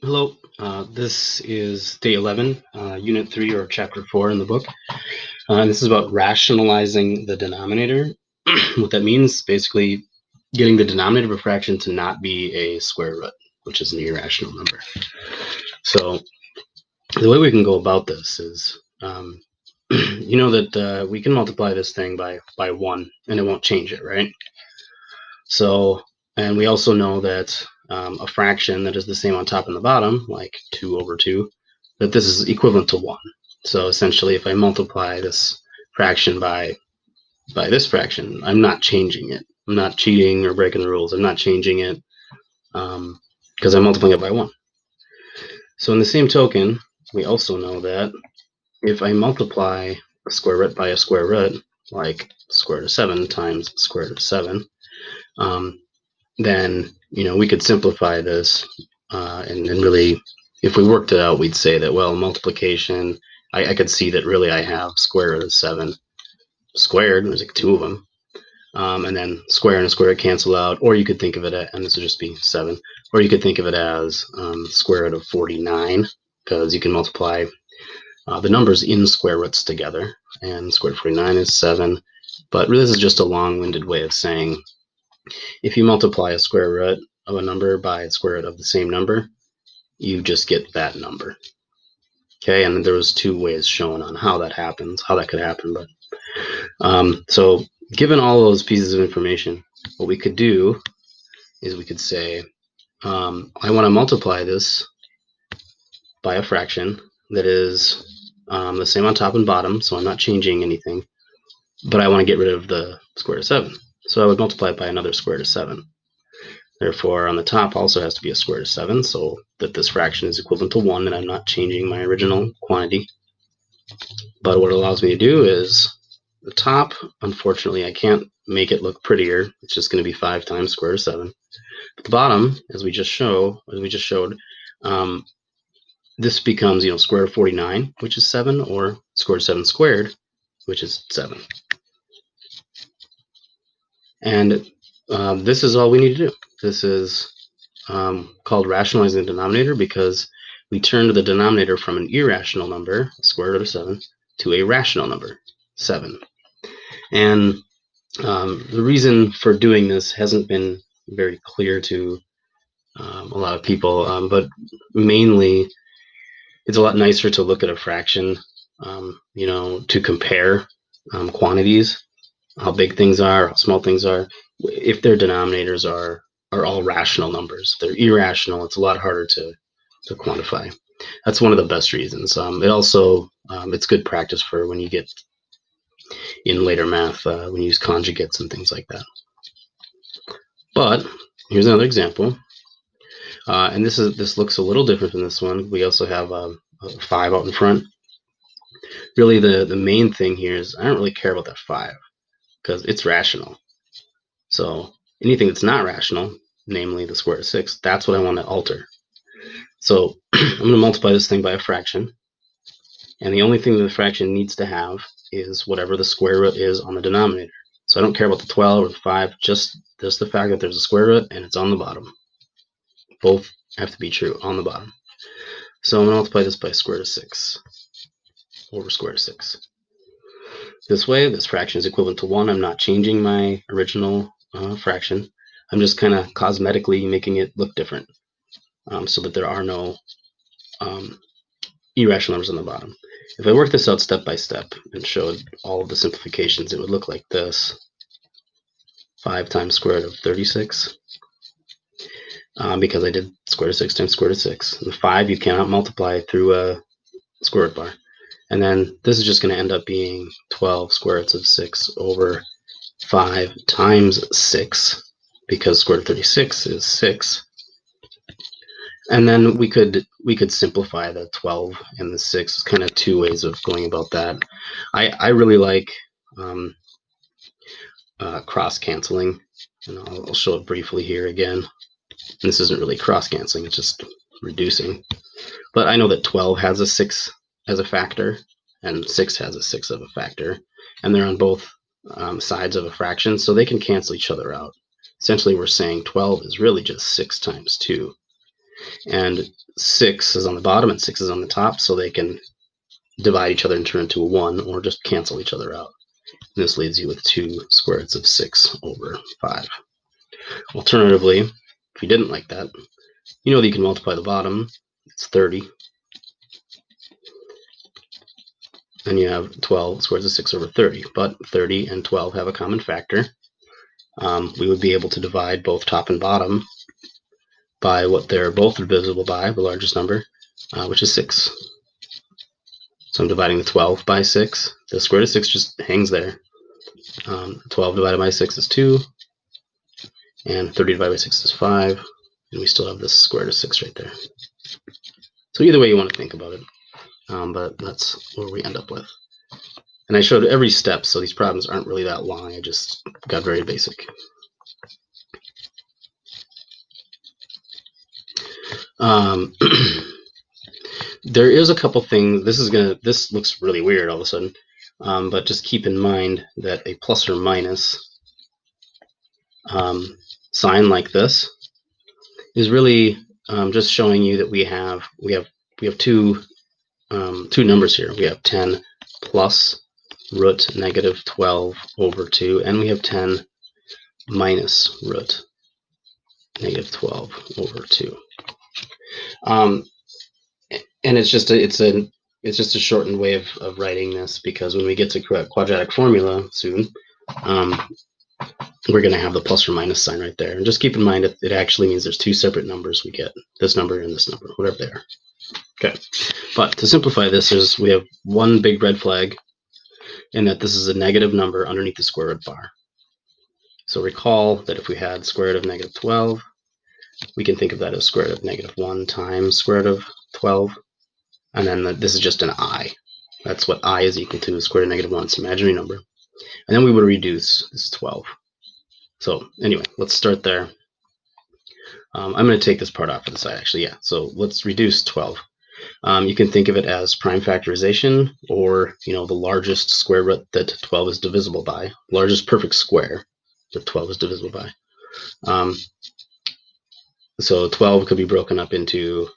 Hello, this is day 11, unit 3 or chapter 4 in the book. And this is about rationalizing the denominator. What that means, basically getting the denominator of a fraction to not be a square root, which is an irrational number. So the way we can go about this is, you know that we can multiply this thing by 1 and it won't change it, right? So, and we also know that a fraction that is the same on top and the bottom, like 2 over 2, that this is equivalent to 1. So essentially, if I multiply this fraction by this fraction, I'm not changing it. I'm not cheating or breaking the rules. I'm not changing it because I'm multiplying it by 1. So in the same token, we also know that if I multiply a square root by a square root, like square root of 7 times square root of 7, then we could simplify this and really, if we worked it out, we'd say that, well, multiplication, I could see that really I have square root of 7 squared. There's like 2 of them. And then square and a square root cancel out, or you could think of it as, and this would just be 7, or you could think of it as square root of 49, because you can multiply the numbers in square roots together, and square root of 49 is 7. But really, this is just a long-winded way of saying if you multiply a square root of a number by a square root of the same number, you just get that number. Okay, and there was 2 ways shown on how that happens, how that could happen. But so given all those pieces of information, what we could do is we could say, I want to multiply this by a fraction that is the same on top and bottom, so I'm not changing anything, but I want to get rid of the square root of 7. So I would multiply it by another square root of 7. Therefore, on the top also has to be a square root of 7, so that this fraction is equivalent to 1, and I'm not changing my original quantity. But what it allows me to do is, the top, unfortunately, I can't make it look prettier. It's just going to be 5 times square root of 7. But the bottom, as we just showed, this becomes, square root of 49, which is 7, or square root of 7 squared, which is 7. And this is all we need to do. This is called rationalizing the denominator, because we turned the denominator from an irrational number, square root of 7, to a rational number, 7. And the reason for doing this hasn't been very clear to a lot of people, but mainly it's a lot nicer to look at a fraction, to compare quantities, how big things are, how small things are. If their denominators are all rational numbers, if they're irrational, it's a lot harder to quantify. That's one of the best reasons. It also, it's good practice for when you get in later math, when you use conjugates and things like that. But here's another example. And this looks a little different than this one. We also have a 5 out in front. Really, the main thing here is I don't really care about that 5 because it's rational. So anything that's not rational, namely the square root of 6, that's what I want to alter. So I'm going to multiply this thing by a fraction. And the only thing that the fraction needs to have is whatever the square root is on the denominator. So I don't care about the 12 or the 5, just the fact that there's a square root and it's on the bottom. Both have to be true on the bottom. So I'm going to multiply this by square root of 6 over square root of 6. This way, this fraction is equivalent to 1. I'm not changing my original fraction. I'm just kind of cosmetically making it look different so that there are no irrational numbers on the bottom. If I work this out step by step and showed all of the simplifications, it would look like this. 5 times square root of 36, because I did square root of 6 times square root of 6. And the 5 you cannot multiply through a square root bar. And then this is just going to end up being 12 square roots of 6 over 5 times 6, because square root of 36 is 6. And then we could simplify the 12 and the 6. It's kind of 2 ways of going about that. I really like cross-canceling, and I'll show it briefly here again. And this isn't really cross-canceling, it's just reducing. But I know that 12 has a 6 as a factor, and 6 has a 6 of a factor, and they're on both sides of a fraction, so they can cancel each other out. Essentially, we're saying 12 is really just 6 times 2. And 6 is on the bottom and 6 is on the top, so they can divide each other and turn into a 1 or just cancel each other out. And this leaves you with 2 square roots of 6 over 5. Alternatively, if you didn't like that, you know that you can multiply the bottom. It's 30. And you have 12 square roots of 6 over 30. But 30 and 12 have a common factor. We would be able to divide both top and bottom by what they're both divisible by, the largest number, which is 6. So I'm dividing the 12 by 6. The square root of 6 just hangs there. 12 divided by 6 is 2, and 30 divided by 6 is 5, and we still have this square root of 6 right there. So either way you want to think about it, but that's where we end up with. And I showed every step, so these problems aren't really that long. I just got very basic. There is a couple things. This looks really weird all of a sudden, but just keep in mind that a plus or minus sign like this is really just showing you that we have two numbers here. We have 10 plus root negative 12 over 2, and we have 10 minus root negative 12 over 2. And it's just a shortened way of writing this, because when we get to quadratic formula soon, we're going to have the plus or minus sign right there. And just keep in mind that it actually means there's two separate numbers we get, this number and this number, whatever they are. Okay, but to simplify this, we have one big red flag, in that this is a negative number underneath the square root bar. So recall that if we had square root of negative 12, we can think of that as square root of negative 1 times square root of 12. And then this is just an I. That's what I is equal to, square root of negative 1. It's an imaginary number. And then we would reduce this 12. So anyway, let's start there. I'm going to take this part off to the side, actually. Yeah, so let's reduce 12. You can think of it as prime factorization, or the largest square root that 12 is divisible by, largest perfect square that 12 is divisible by. So 12 could be broken up into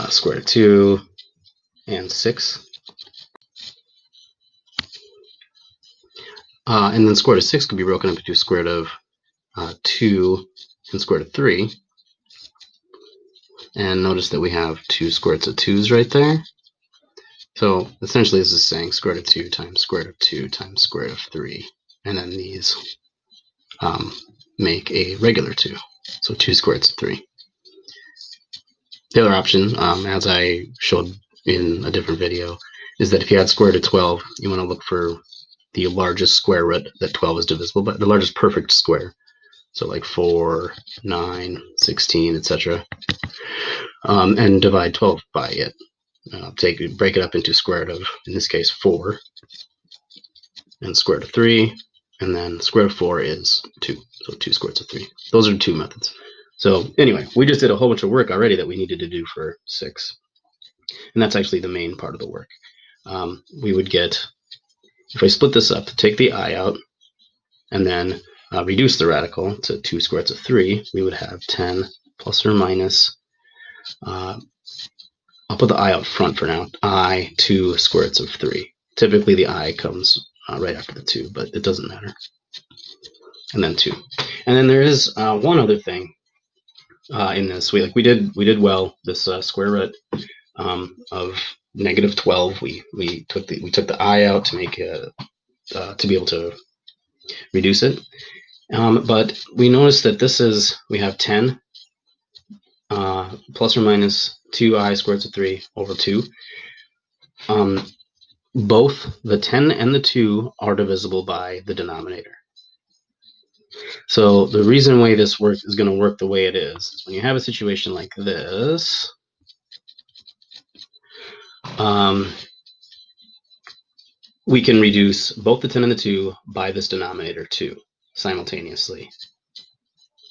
square root of 2 and 6. And then square root of 6 could be broken up into square root of 2 and square root of 3. And notice that we have two square roots of 2's right there. So essentially this is saying square root of 2 times square root of 2 times square root of 3. And then these make a regular 2. So 2 square roots of 3. The other option, as I showed in a different video, is that if you had square root of 12, you want to look for the largest square root that 12 is divisible by, the largest perfect square. So like 4, 9, 16, etc. And divide 12 by it. Break it up into square root of, in this case, 4, and square root of 3, and then square root of 4 is 2. So 2 square roots of 3. Those are two methods. So anyway, we just did a whole bunch of work already that we needed to do for 6. And that's actually the main part of the work. We would get, if I split this up, take the I out, and then reduce the radical to 2 square roots of 3, we would have 10 plus or minus, I'll put the I out front for now, I 2 square roots of 3. Typically the I comes right after the 2, but it doesn't matter. And then 2. And then there is one other thing in this. We did well. This square root of negative 12. We took the I out to make to be able to reduce it. But we notice that we have 10 plus or minus 2I square roots of 3 over 2. Both the 10 and the 2 are divisible by the denominator. So the reason why this is going to work the way it is when you have a situation like this, we can reduce both the 10 and the 2 by this denominator too, simultaneously.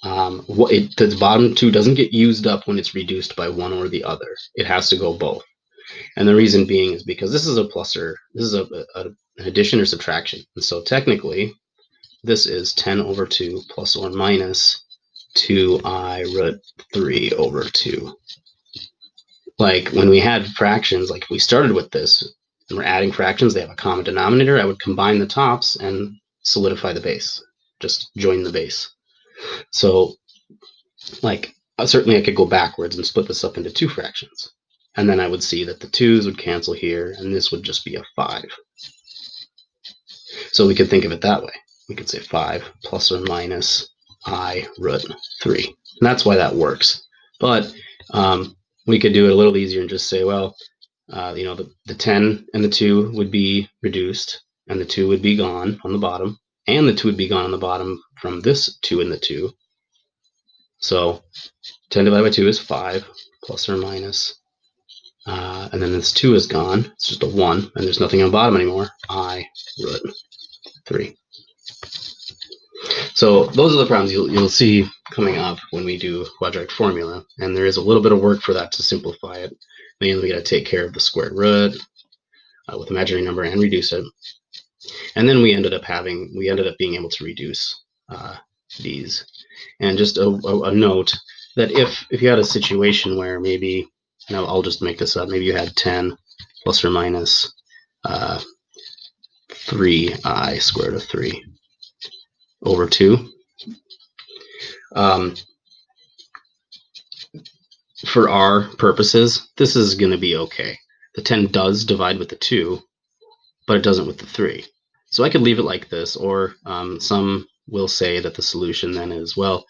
The bottom 2 doesn't get used up when it's reduced by one or the other. It has to go both. And the reason being is because this is an addition or subtraction. And so technically, this is 10 over 2 plus or minus 2i root 3 over 2. Like when we had fractions, like if we started with this and we're adding fractions, they have a common denominator, I would combine the tops and solidify the base. Just join the base. So like certainly I could go backwards and split this up into two fractions. And then I would see that the 2's would cancel here, and this would just be a 5. So we could think of it that way. We could say 5 plus or minus I root 3. And that's why that works. But we could do it a little easier and just say, well, the 10 and the 2 would be reduced, and the 2 would be gone on the bottom, and the 2 would be gone on the bottom from this 2 and the 2. So 10 divided by 2 is 5, plus or minus. And then this 2 is gone. It's just a 1, and there's nothing on the bottom anymore. I root 3. So those are the problems you'll see coming up when we do quadratic formula, and there is a little bit of work for that to simplify it. Mainly we got to take care of the square root with imaginary number and reduce it, and then we ended up being able to reduce these. And just a note that if you had a situation where maybe, I'll just make this up, maybe you had 10 plus or minus 3i square root of 3 over 2. For our purposes, this is going to be okay. The 10 does divide with the 2, but it doesn't with the 3. So I could leave it like this, or some will say that the solution then is, well,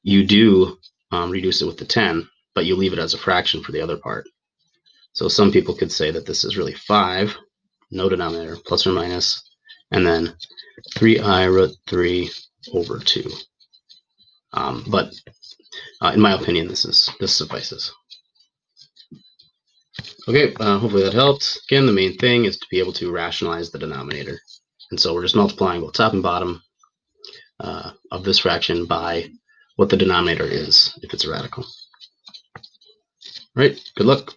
you do reduce it with the 10, but you leave it as a fraction for the other part. So some people could say that this is really 5, no denominator, plus or minus, and then 3i root 3 over 2. But in my opinion, this suffices. Okay, hopefully that helped. Again, the main thing is to be able to rationalize the denominator. And so we're just multiplying both top and bottom of this fraction by what the denominator is if it's a radical. All right, good luck.